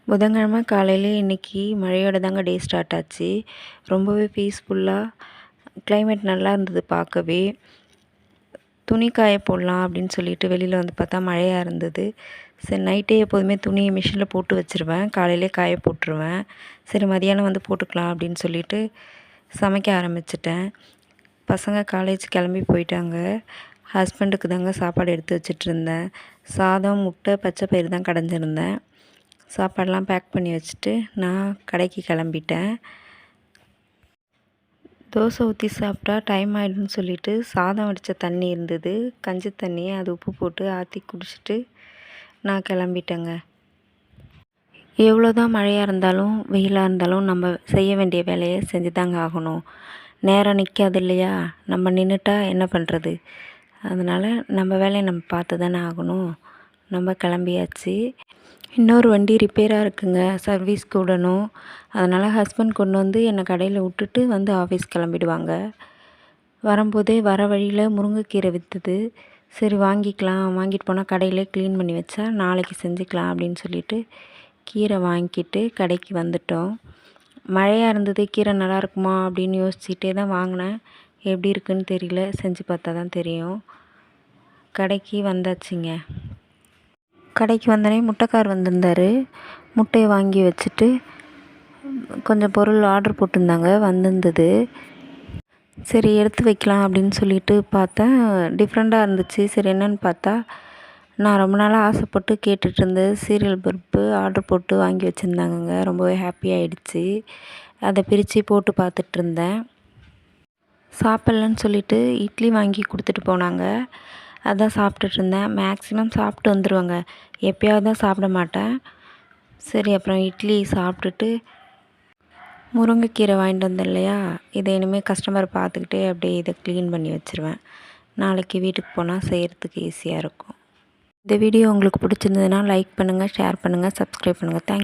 புதன்கிழமை காலையில இன்றைக்கி மழையோட தாங்க டே ஸ்டார்ட் ஆச்சு. ரொம்பவே பீஸ்ஃபுல்லாக கிளைமேட் நல்லா இருந்தது பார்க்கவே. துணி காய போடலாம் அப்படின்னு சொல்லிட்டு வெளியில் வந்து பார்த்தா மழையாக இருந்தது. சரி நைட்டே எப்போதுமே துணியை மிஷினில் போட்டு வச்சுருவேன், காலையிலே காய போட்டுருவேன். சரி மதியானம் வந்து போட்டுக்கலாம் அப்படின்னு சொல்லிட்டு சமைக்க ஆரம்பிச்சிட்டேன். பசங்க காலேஜ் கிளம்பி போயிட்டாங்க. ஹஸ்பண்டுக்கு தாங்க சாப்பாடு எடுத்து வச்சிட்ருந்தேன். சாதம், முட்டை, பச்சை பயிறு தான் கடைஞ்சிருந்தேன். சாப்பாடெலாம் பேக் பண்ணி வச்சுட்டு நான் கடைக்கு கிளம்பிட்டேன். தோசை ஊற்றி சாப்பிட்டா டைம் ஆகிடும்னு சொல்லிவிட்டு சாதம் வடித்த தண்ணி இருந்தது, கஞ்சி தண்ணியை அது உப்பு போட்டு ஆற்றி குடிச்சிட்டு நான் கிளம்பிட்டேங்க. எவ்வளோ தான் மழையாக இருந்தாலும் வெயிலாக இருந்தாலும் நம்ம செய்ய வேண்டிய வேலையை செஞ்சு தாங்க ஆகணும். நேரம் நிற்காது இல்லையா? நம்ம நின்றுட்டா என்ன பண்ணுறது? அதனால் நம்ம வேலையை நம்ம பார்த்து தானே ஆகணும். நம்ம கிளம்பியாச்சு. இன்னொரு வண்டி ரிப்பேராக இருக்குங்க, சர்வீஸ்க்கு விடணும். அதனால் ஹஸ்பண்ட் கொண்டு வந்து என்னை கடையில் விட்டுட்டு வந்து ஆஃபீஸ் கிளம்பிடுவாங்க. வரும்போதே வர வழியில் முருங்கைக்கீரை விற்றுது. சரி வாங்கிக்கலாம், வாங்கிட்டு போனால் கடையிலே க்ளீன் பண்ணி வச்சா நாளைக்கு செஞ்சுக்கலாம் அப்படின்னு சொல்லிட்டு கீரை வாங்கிட்டு கடைக்கு வந்துட்டோம். மழையாக இருந்தது, கீரை நல்லா இருக்குமா அப்படின்னு யோசிச்சுட்டே தான் வாங்கினேன். எப்படி இருக்குன்னு தெரியல, செஞ்சு பார்த்தா தான் தெரியும். கடைக்கு வந்தாச்சுங்க. கடைக்கு வந்தோடனே முட்டைக்கார் வந்திருந்தார். முட்டையை வாங்கி வச்சுட்டு கொஞ்சம் பொருள் ஆர்டர் போட்டிருந்தாங்க, வந்திருந்தது. சரி எடுத்து வைக்கலாம் அப்படின்னு சொல்லிட்டு பார்த்தேன், டிஃப்ரெண்ட்டாக இருந்துச்சு. சரி என்னென்னு பார்த்தா நான் ரொம்ப நாளாக ஆசைப்பட்டு கேட்டுட்ருந்த சீரியல் பருப்பு ஆர்டர் போட்டு வாங்கி வச்சுருந்தாங்கங்க. ரொம்பவே ஹாப்பி ஆகிடுச்சு. அதை பிரித்து போட்டு பார்த்துட்ருந்தேன். சாப்பிட்லன்னு சொல்லிவிட்டு இட்லி வாங்கி கொடுத்துட்டு போனாங்க. அதான் சாப்பிட்டுட்ருந்தேன். மேக்ஸிமம் சாப்பிட்டு வந்துடுவாங்க, எப்போயாவது தான் சாப்பிட மாட்டேன். சரி அப்புறம் இட்லி சாப்பிட்டுட்டு முருங்கைக்கீரை வாங்கிட்டு வந்தேன் இல்லையா, இதை இனிமேல் கஸ்டமர் பார்த்துக்கிட்டே அப்படியே இதை க்ளீன் பண்ணி வச்சுருவேன். நாளைக்கு வீட்டுக்கு போனால் செய்கிறதுக்கு ஈஸியாக இருக்கும். இந்த வீடியோ உங்களுக்கு பிடிச்சிருந்ததுன்னா லைக் பண்ணுங்கள், ஷேர் பண்ணுங்கள், சப்ஸ்கிரைப் பண்ணுங்கள். தேங்க்யூ.